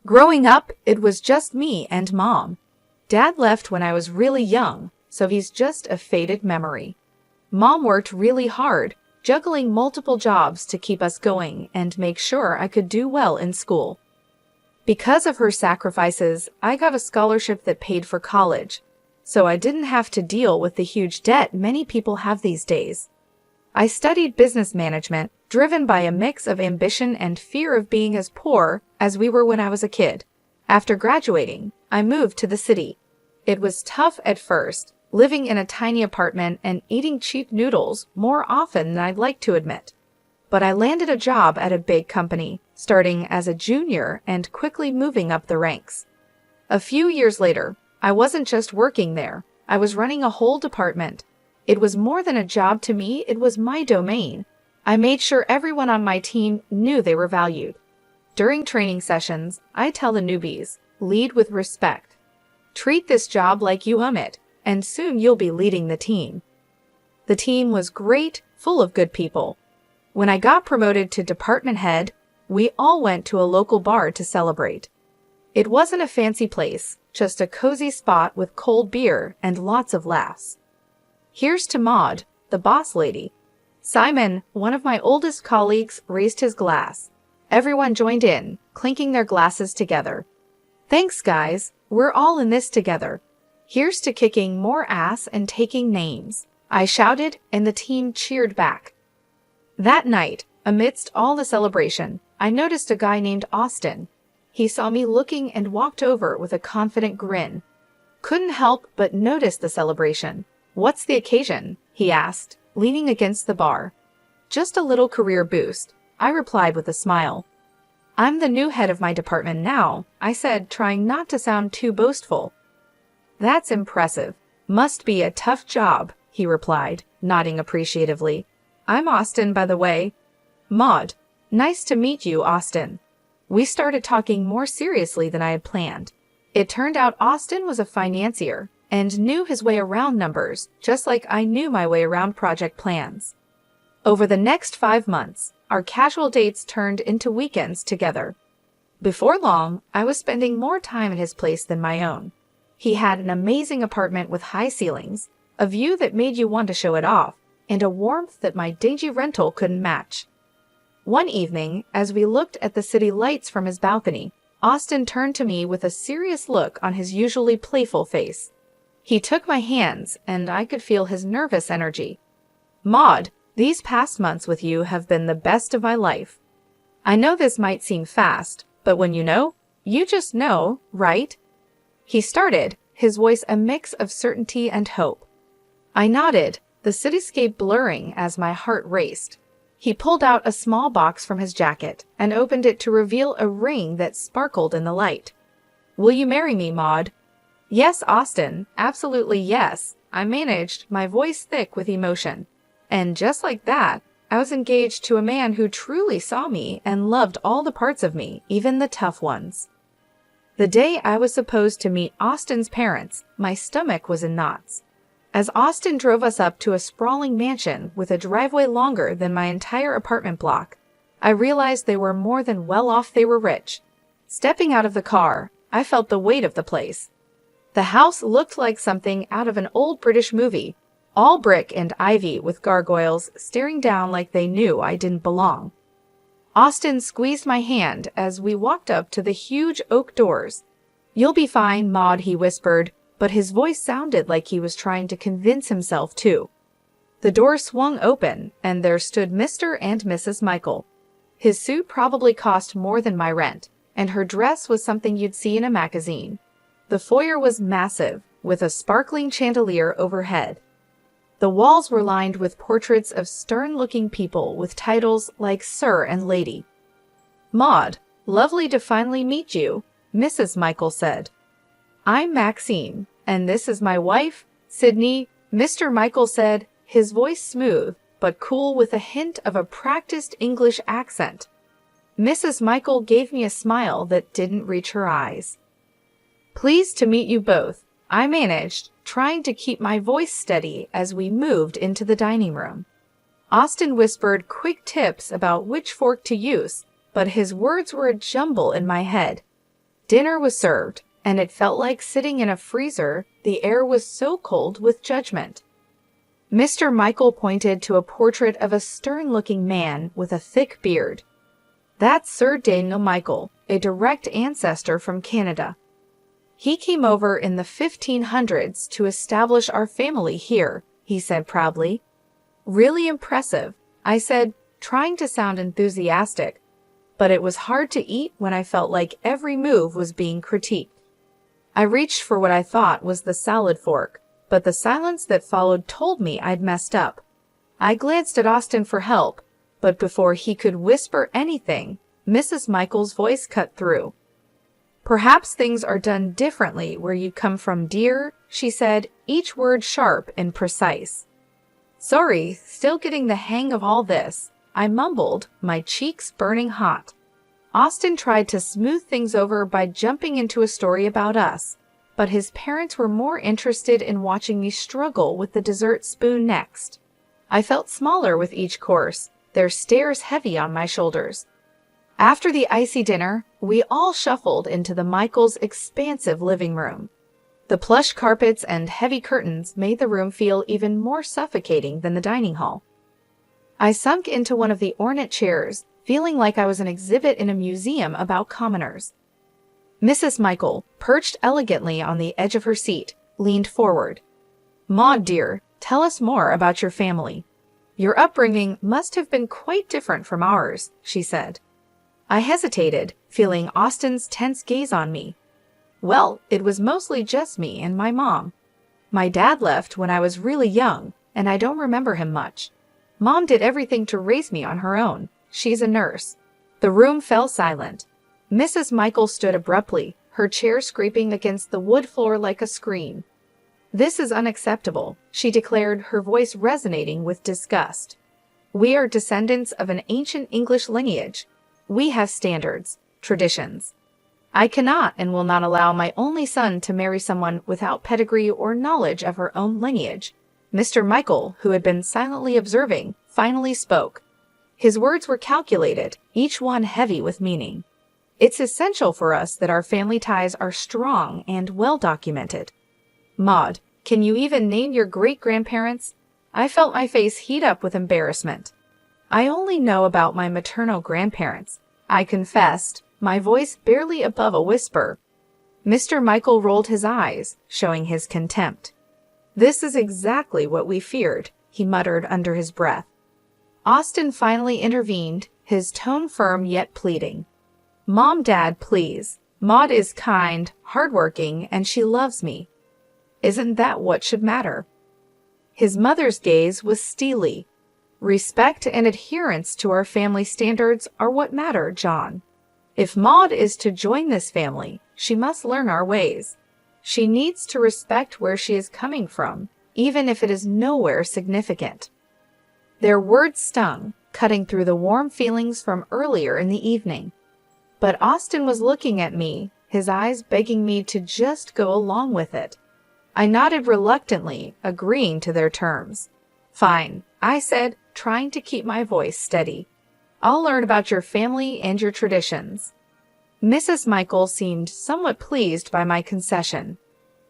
Growing up, it was just me and Mom. Dad left when I was really young, so he's just a faded memory. Mom worked really hard, juggling multiple jobs to keep us going and make sure I could do well in school. Because of her sacrifices, I got a scholarship that paid for college, so I didn't have to deal with the huge debt many people have these days. I studied business management, driven by a mix of ambition and fear of being as poor as we were when I was a kid. After graduating, I moved to the city. It was tough at first, living in a tiny apartment and eating cheap noodles more often than I'd like to admit. But I landed a job at a big company, starting as a junior and quickly moving up the ranks. A few years later, I wasn't just working there, I was running a whole department. It was more than a job to me, it was my domain. I made sure everyone on my team knew they were valued. During training sessions, I tell the newbies, lead with respect. Treat this job like you own it, and soon you'll be leading the team. The team was great, full of good people. When I got promoted to department head, we all went to a local bar to celebrate. It wasn't a fancy place, just a cozy spot with cold beer and lots of laughs. Here's to Maud, the boss lady. Simon, one of my oldest colleagues, raised his glass. Everyone joined in, clinking their glasses together. Thanks, guys. We're all in this together. Here's to kicking more ass and taking names, I shouted, and the team cheered back. That night, amidst all the celebration, I noticed a guy named Austin. He saw me looking and walked over with a confident grin. Couldn't help but notice the celebration. What's the occasion? He asked, leaning against the bar. Just a little career boost, I replied with a smile. I'm the new head of my department now, I said, trying not to sound too boastful. That's impressive. Must be a tough job, he replied, nodding appreciatively. I'm Austin, by the way. Maud. Nice to meet you, Austin. We started talking more seriously than I had planned. It turned out Austin was a financier and knew his way around numbers, just like I knew my way around project plans. Over the next 5 months, our casual dates turned into weekends together. Before long, I was spending more time at his place than my own. He had an amazing apartment with high ceilings, a view that made you want to show it off, and a warmth that my dingy rental couldn't match. One evening, as we looked at the city lights from his balcony, Austin turned to me with a serious look on his usually playful face. He took my hands, and I could feel his nervous energy. Maud, these past months with you have been the best of my life. I know this might seem fast, but when you know, you just know, right? He started, his voice a mix of certainty and hope. I nodded, the cityscape blurring as my heart raced. He pulled out a small box from his jacket and opened it to reveal a ring that sparkled in the light. Will you marry me, Maud? Yes, Austin, absolutely yes, I managed, my voice thick with emotion. And just like that, I was engaged to a man who truly saw me and loved all the parts of me, even the tough ones. The day I was supposed to meet Austin's parents, my stomach was in knots. As Austin drove us up to a sprawling mansion with a driveway longer than my entire apartment block, I realized they were more than well off, they were rich. Stepping out of the car, I felt the weight of the place. The house looked like something out of an old British movie, all brick and ivy with gargoyles staring down like they knew I didn't belong. Austin squeezed my hand as we walked up to the huge oak doors. You'll be fine, Maud, he whispered, but his voice sounded like he was trying to convince himself too. The door swung open, and there stood Mr. and Mrs. Michael. His suit probably cost more than my rent, and her dress was something you'd see in a magazine. The foyer was massive, with a sparkling chandelier overhead. The walls were lined with portraits of stern-looking people with titles like Sir and Lady. Maud, lovely to finally meet you, Mrs. Michael said. I'm Maxine, and this is my wife, Sydney, Mr. Michael said, his voice smooth, but cool with a hint of a practiced English accent. Mrs. Michael gave me a smile that didn't reach her eyes. Pleased to meet you both, I managed, trying to keep my voice steady as we moved into the dining room. Austin whispered quick tips about which fork to use, but his words were a jumble in my head. Dinner was served, and it felt like sitting in a freezer. The air was so cold with judgment. Mr. Michael pointed to a portrait of a stern-looking man with a thick beard. That's Sir Daniel Michael, a direct ancestor from Canada. He came over in the 1500s to establish our family here, he said proudly. Really impressive, I said, trying to sound enthusiastic, but it was hard to eat when I felt like every move was being critiqued. I reached for what I thought was the salad fork, but the silence that followed told me I'd messed up. I glanced at Austin for help, but before he could whisper anything, Mrs. Michael's voice cut through. Perhaps things are done differently where you come from, dear, she said, each word sharp and precise. Sorry, still getting the hang of all this, I mumbled, my cheeks burning hot. Austin tried to smooth things over by jumping into a story about us, but his parents were more interested in watching me struggle with the dessert spoon next. I felt smaller with each course, their stares heavy on my shoulders. After the icy dinner, we all shuffled into the Michaels' expansive living room. The plush carpets and heavy curtains made the room feel even more suffocating than the dining hall. I sunk into one of the ornate chairs, feeling like I was an exhibit in a museum about commoners. Mrs. Michael, perched elegantly on the edge of her seat, leaned forward. Maud, dear, tell us more about your family. Your upbringing must have been quite different from ours, she said. I hesitated, feeling Austin's tense gaze on me. Well, it was mostly just me and my mom. My dad left when I was really young, and I don't remember him much. Mom did everything to raise me on her own. She's a nurse. The room fell silent. Mrs. Michael stood abruptly, her chair scraping against the wood floor like a scream. This is unacceptable, she declared, her voice resonating with disgust. We are descendants of an ancient English lineage. We have standards, traditions. I cannot and will not allow my only son to marry someone without pedigree or knowledge of her own lineage. Mr. Michael, who had been silently observing, finally spoke. His words were calculated, each one heavy with meaning. It's essential for us that our family ties are strong and well documented. Maud, can you even name your great-grandparents? I felt my face heat up with embarrassment. I only know about my maternal grandparents, I confessed, my voice barely above a whisper. Mr. Michael rolled his eyes, showing his contempt. This is exactly what we feared, he muttered under his breath. Austin finally intervened, his tone firm yet pleading. Mom, Dad, please. Maud is kind, hardworking, and she loves me. Isn't that what should matter? His mother's gaze was steely. Respect and adherence to our family standards are what matter, John. If Maud is to join this family, she must learn our ways. She needs to respect where she is coming from, even if it is nowhere significant. Their words stung, cutting through the warm feelings from earlier in the evening. But Austin was looking at me, his eyes begging me to just go along with it. I nodded reluctantly, agreeing to their terms. Fine, I said, trying to keep my voice steady. I'll learn about your family and your traditions. Mrs. Michael seemed somewhat pleased by my concession.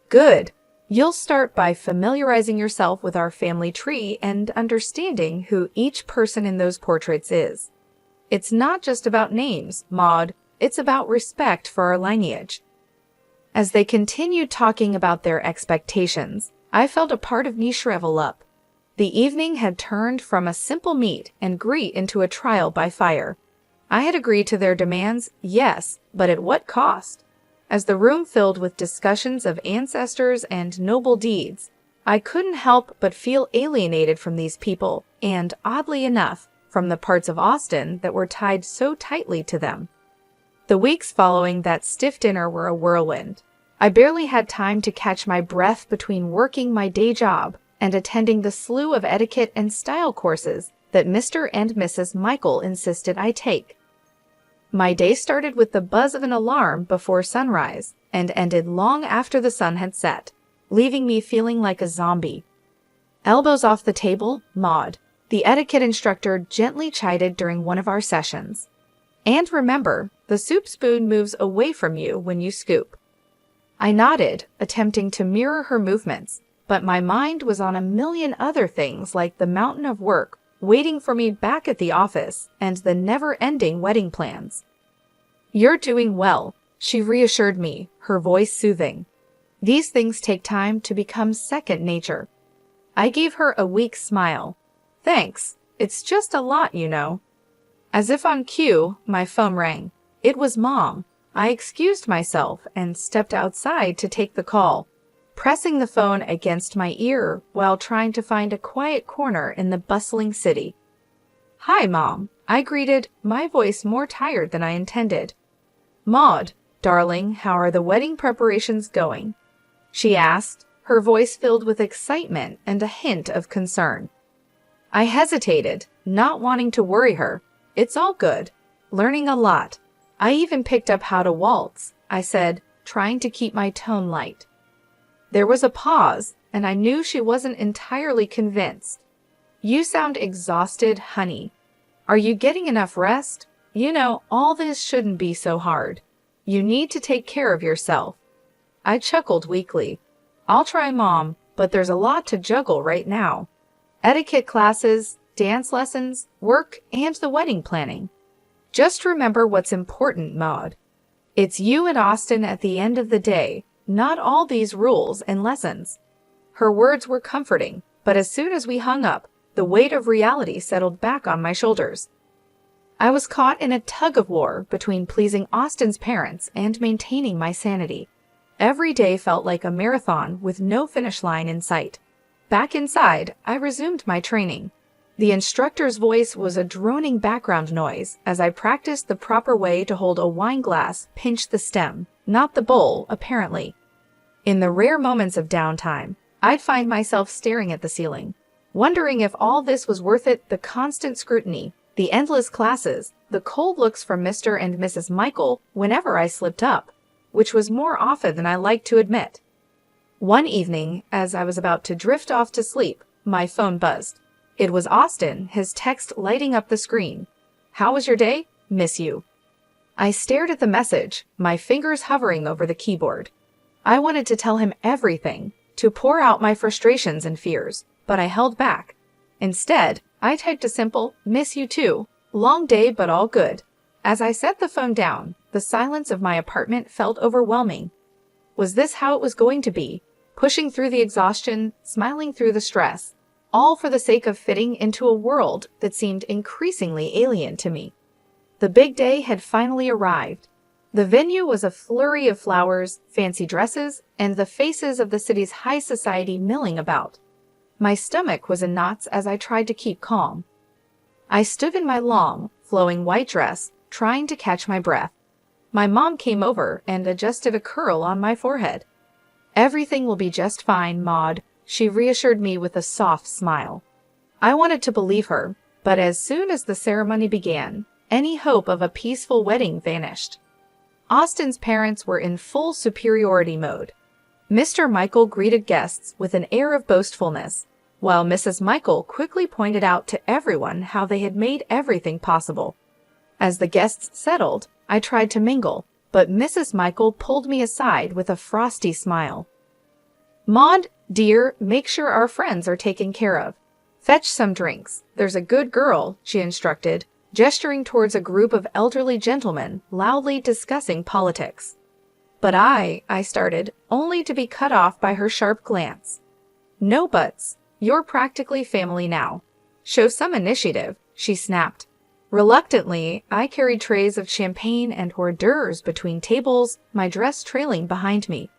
Good. You'll start by familiarizing yourself with our family tree and understanding who each person in those portraits is. It's not just about names, Maud. It's about respect for our lineage. As they continued talking about their expectations, I felt a part of me shrivel up. The evening had turned from a simple meet and greet into a trial by fire. I had agreed to their demands, yes, but at what cost? As the room filled with discussions of ancestors and noble deeds, I couldn't help but feel alienated from these people and, oddly enough, from the parts of Austin that were tied so tightly to them. The weeks following that stiff dinner were a whirlwind. I barely had time to catch my breath between working my day job and attending the slew of etiquette and style courses that Mr. and Mrs. Michael insisted I take. My day started with the buzz of an alarm before sunrise and ended long after the sun had set, leaving me feeling like a zombie. Elbows off the table, Maud, the etiquette instructor gently chided during one of our sessions. And remember, the soup spoon moves away from you when you scoop. I nodded, attempting to mirror her movements, but my mind was on a million other things like the mountain of work waiting for me back at the office and the never-ending wedding plans. "You're doing well," she reassured me, her voice soothing. "These things take time to become second nature." I gave her a weak smile. "Thanks. It's just a lot, you know." As if on cue, my phone rang. It was Mom. I excused myself and stepped outside to take the call, pressing the phone against my ear while trying to find a quiet corner in the bustling city. "Hi, Mom," I greeted, my voice more tired than I intended. "Maud, darling, how are the wedding preparations going?" she asked, her voice filled with excitement and a hint of concern. I hesitated, not wanting to worry her. "It's all good. Learning a lot. I even picked up how to waltz," I said, trying to keep my tone light. There was a pause, and I knew she wasn't entirely convinced. "You sound exhausted, honey. Are you getting enough rest? You know, all this shouldn't be so hard. You need to take care of yourself." I chuckled weakly. "I'll try, Mom, but there's a lot to juggle right now. Etiquette classes, dance lessons, work, and the wedding planning. Just remember what's important, Maud. It's you and Austin at the end of the day, not all these rules and lessons." Her words were comforting, but as soon as we hung up, the weight of reality settled back on my shoulders. I was caught in a tug-of-war between pleasing Austin's parents and maintaining my sanity. Every day felt like a marathon with no finish line in sight. Back inside, I resumed my training. The instructor's voice was a droning background noise as I practiced the proper way to hold a wine glass, pinch the stem, not the bowl, apparently. In the rare moments of downtime, I'd find myself staring at the ceiling, wondering if all this was worth it, the constant scrutiny, the endless classes, the cold looks from Mr. and Mrs. Michael whenever I slipped up, which was more often than I liked to admit. One evening, as I was about to drift off to sleep, my phone buzzed. It was Austin, his text lighting up the screen. "How was your day? Miss you." I stared at the message, my fingers hovering over the keyboard. I wanted to tell him everything, to pour out my frustrations and fears, but I held back. Instead, I typed a simple, "Miss you too. Long day but all good." As I set the phone down, the silence of my apartment felt overwhelming. Was this how it was going to be? Pushing through the exhaustion, smiling through the stress, all for the sake of fitting into a world that seemed increasingly alien to me. The big day had finally arrived. The venue was a flurry of flowers, fancy dresses, and the faces of the city's high society milling about. My stomach was in knots as I tried to keep calm. I stood in my long, flowing white dress, trying to catch my breath. My mom came over and adjusted a curl on my forehead. "Everything will be just fine, Maud," she reassured me with a soft smile. I wanted to believe her, but as soon as the ceremony began, any hope of a peaceful wedding vanished. Austin's parents were in full superiority mode. Mr. Michael greeted guests with an air of boastfulness, while Mrs. Michael quickly pointed out to everyone how they had made everything possible. As the guests settled, I tried to mingle, but Mrs. Michael pulled me aside with a frosty smile. "Maud, dear, make sure our friends are taken care of. Fetch some drinks. There's a good girl," she instructed, gesturing towards a group of elderly gentlemen loudly discussing politics. "But I started, only to be cut off by her sharp glance. "No buts. You're practically family now. Show some initiative," she snapped. Reluctantly, I carried trays of champagne and hors d'oeuvres between tables, my dress trailing behind me.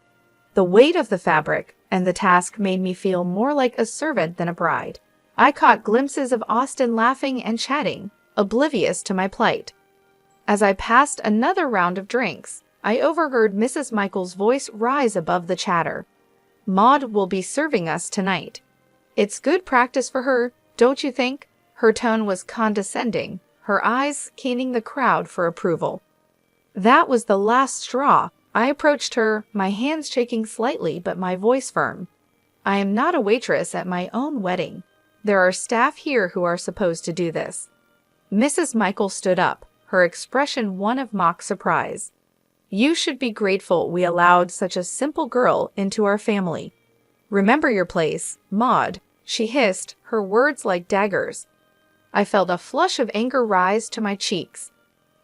The weight of the fabric and the task made me feel more like a servant than a bride. I caught glimpses of Austin laughing and chatting, oblivious to my plight. As I passed another round of drinks, I overheard Mrs. Michael's voice rise above the chatter. "Maud will be serving us tonight. It's good practice for her, don't you think?" Her tone was condescending, her eyes keening the crowd for approval. That was the last straw. I approached her, my hands shaking slightly but my voice firm. "I am not a waitress at my own wedding. There are staff here who are supposed to do this." Mrs. Michael stood up, her expression one of mock surprise. You should be grateful we allowed such a simple girl into our family. Remember your place, Maud, she hissed, her words like daggers. I felt a flush of anger rise to my cheeks.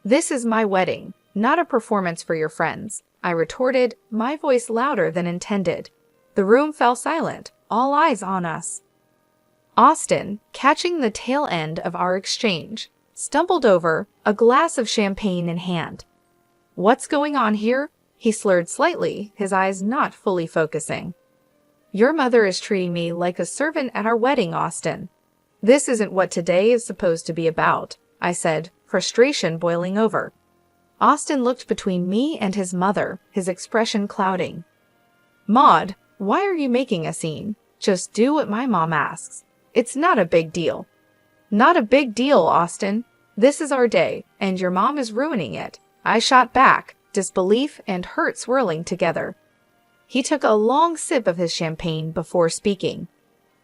This is my wedding, not a performance for your friends, I retorted, my voice louder than intended. The room fell silent, all eyes on us. Austin, catching the tail end of our exchange, stumbled over, a glass of champagne in hand. What's going on here? He slurred slightly, his eyes not fully focusing. Your mother is treating me like a servant at our wedding, Austin. This isn't what today is supposed to be about, I said, frustration boiling over. Austin looked between me and his mother, his expression clouding. Maud, why are you making a scene? Just do what my mom asks. It's not a big deal. Not a big deal, Austin. This is our day, and your mom is ruining it. I shot back, disbelief and hurt swirling together. He took a long sip of his champagne before speaking.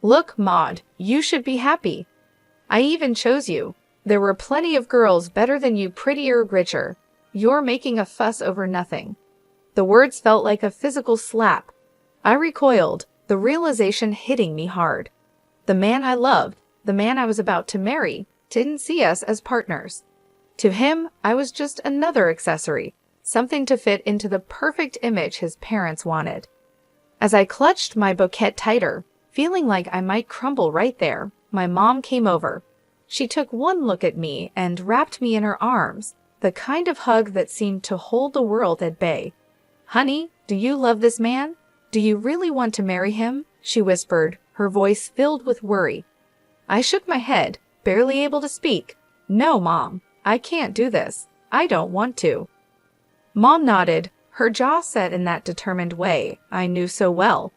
Look, Maud, you should be happy. I even chose you. There were plenty of girls better than you, prettier, richer. You're making a fuss over nothing. The words felt like a physical slap. I recoiled, the realization hitting me hard. The man I loved, the man I was about to marry, didn't see us as partners. To him, I was just another accessory, something to fit into the perfect image his parents wanted. As I clutched my bouquet tighter, feeling like I might crumble right there, my mom came over. She took one look at me and wrapped me in her arms, the kind of hug that seemed to hold the world at bay. Honey, do you love this man? Do you really want to marry him? She whispered, her voice filled with worry. I shook my head, barely able to speak. No, Mom, I can't do this. I don't want to. Mom nodded, her jaw set in that determined way I knew so well.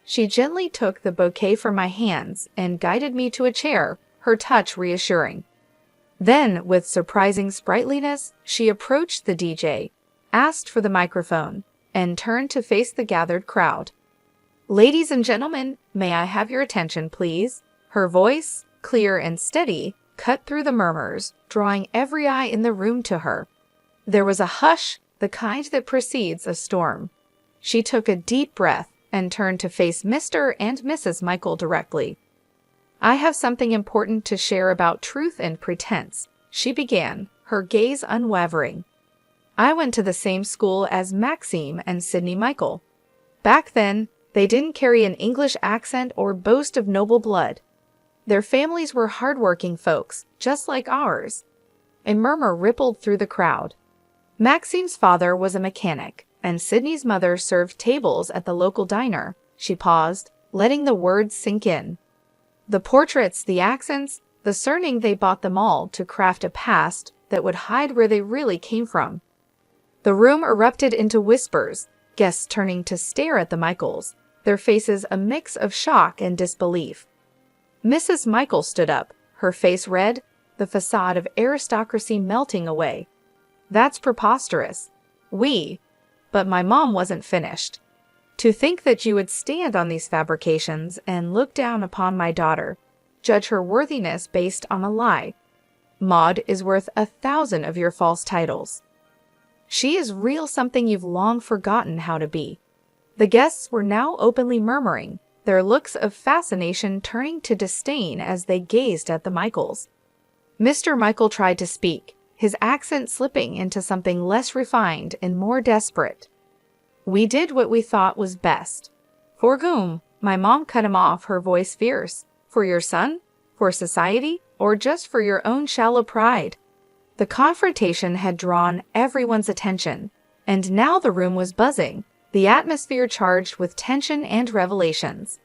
She gently took the bouquet from my hands and guided me to a chair, her touch reassuring. Then, with surprising sprightliness, she approached the DJ, asked for the microphone, and turned to face the gathered crowd. Ladies and gentlemen, may I have your attention, please? Her voice, clear and steady, cut through the murmurs, drawing every eye in the room to her. There was a hush, the kind that precedes a storm. She took a deep breath and turned to face Mr. and Mrs. Michael directly. I have something important to share about truth and pretense, she began, her gaze unwavering. I went to the same school as Maxime and Sydney Michael. Back then, they didn't carry an English accent or boast of noble blood. Their families were hardworking folks, just like ours. A murmur rippled through the crowd. Maxime's father was a mechanic, and Sydney's mother served tables at the local diner. She paused, letting the words sink in. The portraits, the accents, the surname, they bought them all to craft a past that would hide where they really came from. The room erupted into whispers, guests turning to stare at the Michaels, their faces a mix of shock and disbelief. Mrs. Michael stood up, her face red, the facade of aristocracy melting away. That's preposterous. But my mom wasn't finished. To think that you would stand on these fabrications and look down upon my daughter, judge her worthiness based on a lie. Maud is worth 1,000 of your false titles. She is real, something you've long forgotten how to be. The guests were now openly murmuring, their looks of fascination turning to disdain as they gazed at the Michaels. Mr. Michael tried to speak, his accent slipping into something less refined and more desperate. We did what we thought was best. For whom? My mom cut him off, her voice fierce. For your son? For society? Or just for your own shallow pride? The confrontation had drawn everyone's attention, and now the room was buzzing, the atmosphere charged with tension and revelations.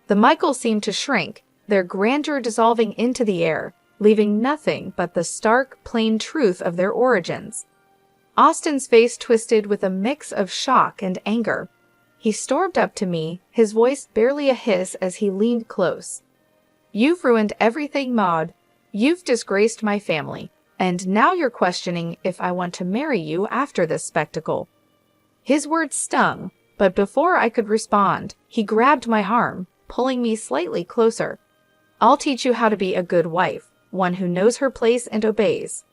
The Michaels seemed to shrink, their grandeur dissolving into the air, leaving nothing but the stark, plain truth of their origins. Austin's face twisted with a mix of shock and anger. He stormed up to me, his voice barely a hiss as he leaned close. You've ruined everything, Maud. You've disgraced my family. And now you're questioning if I want to marry you after this spectacle. His words stung, but before I could respond, he grabbed my arm, pulling me slightly closer. I'll teach you how to be a good wife, one who knows her place and obeys.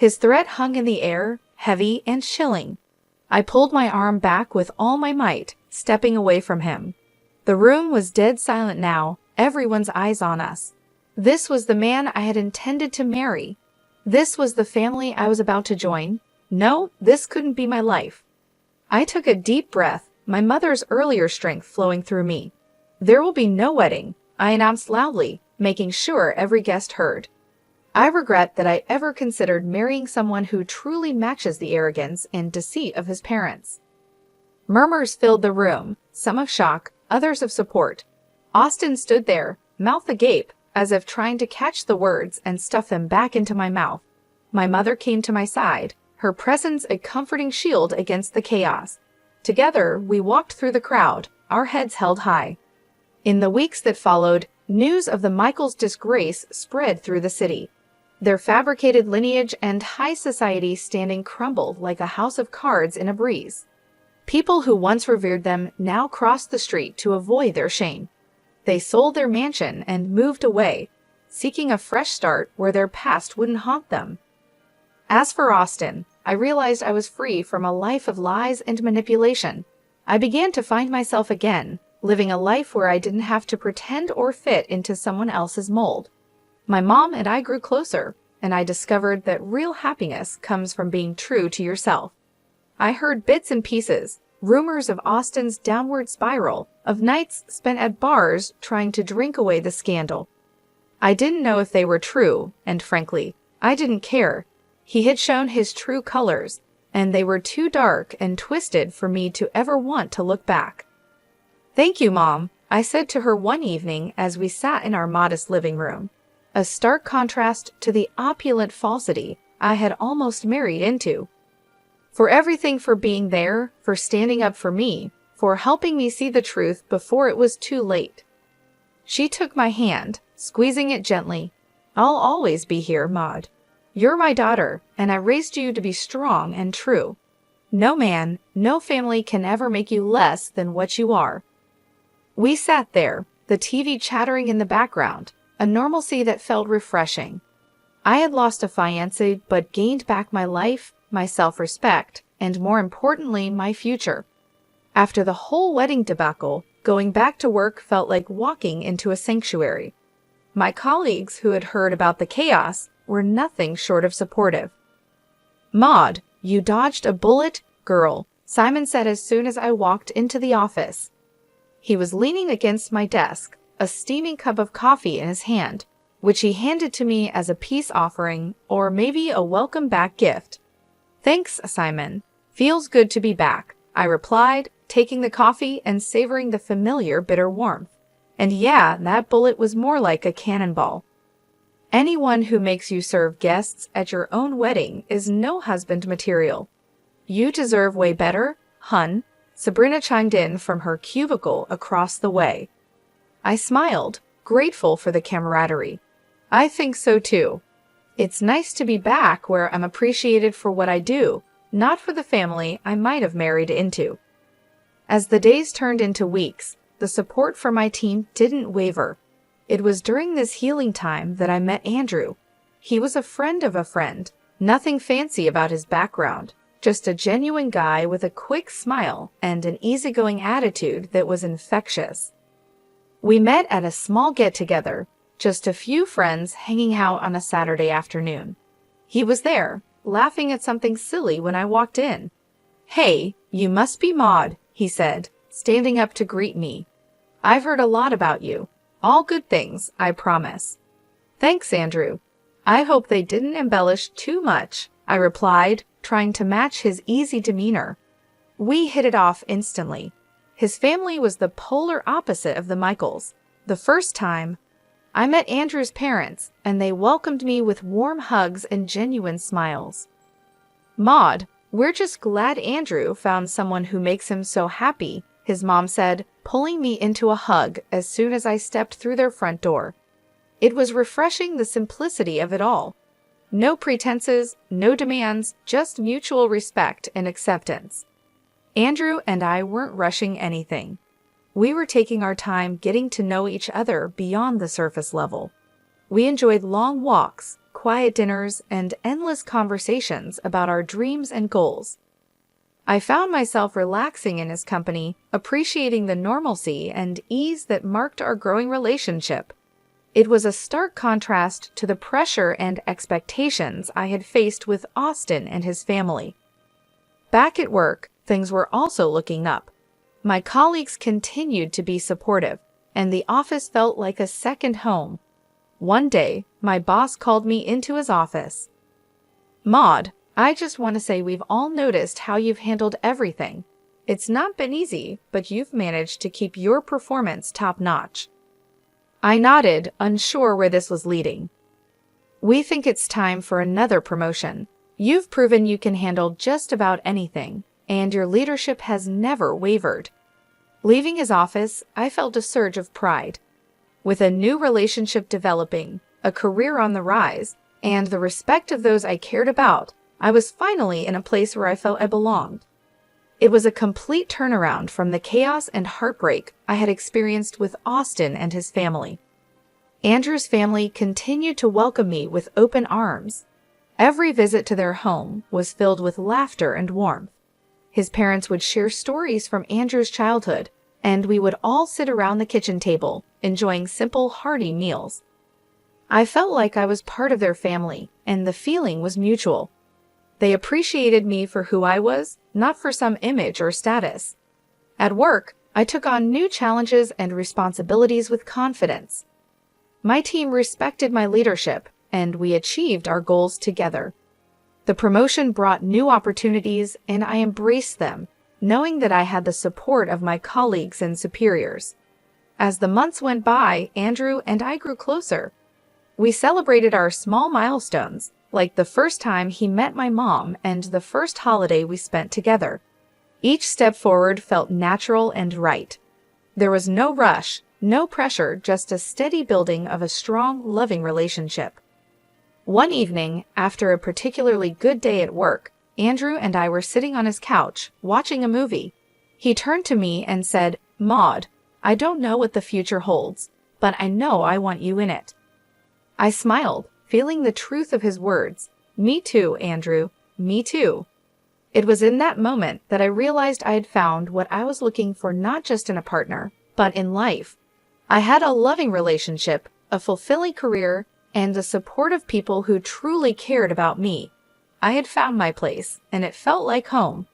His threat hung in the air, heavy and chilling. I pulled my arm back with all my might, stepping away from him. The room was dead silent now, everyone's eyes on us. This was the man I had intended to marry. This was the family I was about to join. No, this couldn't be my life. I took a deep breath, my mother's earlier strength flowing through me. There will be no wedding, I announced loudly, making sure every guest heard. I regret that I ever considered marrying someone who truly matches the arrogance and deceit of his parents. Murmurs filled the room, some of shock, others of support. Austin stood there, mouth agape, as if trying to catch the words and stuff them back into my mouth. My mother came to my side, her presence a comforting shield against the chaos. Together, we walked through the crowd, our heads held high. In the weeks that followed, news of the Michaels' disgrace spread through the city. Their fabricated lineage and high society standing crumbled like a house of cards in a breeze. People who once revered them now crossed the street to avoid their shame. They sold their mansion and moved away, seeking a fresh start where their past wouldn't haunt them. As for Austin, I realized I was free from a life of lies and manipulation. I began to find myself again, living a life where I didn't have to pretend or fit into someone else's mold. My mom and I grew closer, and I discovered that real happiness comes from being true to yourself. I heard bits and pieces, rumors of Austin's downward spiral, of nights spent at bars trying to drink away the scandal. I didn't know if they were true, and frankly, I didn't care. He had shown his true colors, and they were too dark and twisted for me to ever want to look back. "Thank you, Mom," I said to her one evening as we sat in our modest living room. A stark contrast to the opulent falsity I had almost married into. For everything, for being there, for standing up for me, for helping me see the truth before it was too late. She took my hand, squeezing it gently. "I'll always be here, Maud. You're my daughter, and I raised you to be strong and true. No man, no family can ever make you less than what you are." We sat there, the TV chattering in the background, a normalcy that felt refreshing. I had lost a fiancé but gained back my life, my self-respect, and more importantly, my future. After the whole wedding debacle, going back to work felt like walking into a sanctuary. My colleagues who had heard about the chaos were nothing short of supportive. "Maud, you dodged a bullet, girl," Simon said as soon as I walked into the office. He was leaning against my desk, a steaming cup of coffee in his hand, which he handed to me as a peace offering or maybe a welcome back gift. "Thanks, Simon. Feels good to be back," I replied, taking the coffee and savoring the familiar bitter warmth. And yeah, that bullet was more like a cannonball. "Anyone who makes you serve guests at your own wedding is no husband material. You deserve way better, hun," Sabrina chimed in from her cubicle across the way. I smiled, grateful for the camaraderie. "I think so too. It's nice to be back where I'm appreciated for what I do, not for the family I might have married into." As the days turned into weeks, the support from my team didn't waver. It was during this healing time that I met Andrew. He was a friend of a friend, nothing fancy about his background, just a genuine guy with a quick smile and an easygoing attitude that was infectious. We met at a small get-together, just a few friends hanging out on a Saturday afternoon. He was there, laughing at something silly when I walked in. "Hey, you must be Maud," he said, standing up to greet me. "I've heard a lot about you. All good things, I promise." "Thanks, Andrew. I hope they didn't embellish too much," I replied, trying to match his easy demeanor. We hit it off instantly. His family was the polar opposite of the Michaels. The first time I met Andrew's parents, and they welcomed me with warm hugs and genuine smiles. "Maud, we're just glad Andrew found someone who makes him so happy," his mom said, pulling me into a hug as soon as I stepped through their front door. It was refreshing, the simplicity of it all. No pretenses, no demands, just mutual respect and acceptance. Andrew and I weren't rushing anything. We were taking our time getting to know each other beyond the surface level. We enjoyed long walks, quiet dinners, and endless conversations about our dreams and goals. I found myself relaxing in his company, appreciating the normalcy and ease that marked our growing relationship. It was a stark contrast to the pressure and expectations I had faced with Austin and his family. Back at work, things were also looking up. My colleagues continued to be supportive, and the office felt like a second home. One day, my boss called me into his office. "Maud, I just want to say we've all noticed how you've handled everything. It's not been easy, but you've managed to keep your performance top-notch." I nodded, unsure where this was leading. "We think it's time for another promotion. You've proven you can handle just about anything, and your leadership has never wavered." Leaving his office, I felt a surge of pride. With a new relationship developing, a career on the rise, and the respect of those I cared about, I was finally in a place where I felt I belonged. It was a complete turnaround from the chaos and heartbreak I had experienced with Austin and his family. Andrew's family continued to welcome me with open arms. Every visit to their home was filled with laughter and warmth. His parents would share stories from Andrew's childhood, and we would all sit around the kitchen table, enjoying simple, hearty meals. I felt like I was part of their family, and the feeling was mutual. They appreciated me for who I was, not for some image or status. At work, I took on new challenges and responsibilities with confidence. My team respected my leadership, and we achieved our goals together. The promotion brought new opportunities, and I embraced them, knowing that I had the support of my colleagues and superiors. As the months went by, Andrew and I grew closer. We celebrated our small milestones, like the first time he met my mom and the first holiday we spent together. Each step forward felt natural and right. There was no rush, no pressure, just a steady building of a strong, loving relationship. One evening, after a particularly good day at work, Andrew and I were sitting on his couch, watching a movie. He turned to me and said, "Maud, I don't know what the future holds, but I know I want you in it." I smiled, feeling the truth of his words. "Me too, Andrew. Me too." It was in that moment that I realized I had found what I was looking for, not just in a partner, but in life. I had a loving relationship, a fulfilling career, and the support of people who truly cared about me. I had found my place, and it felt like home.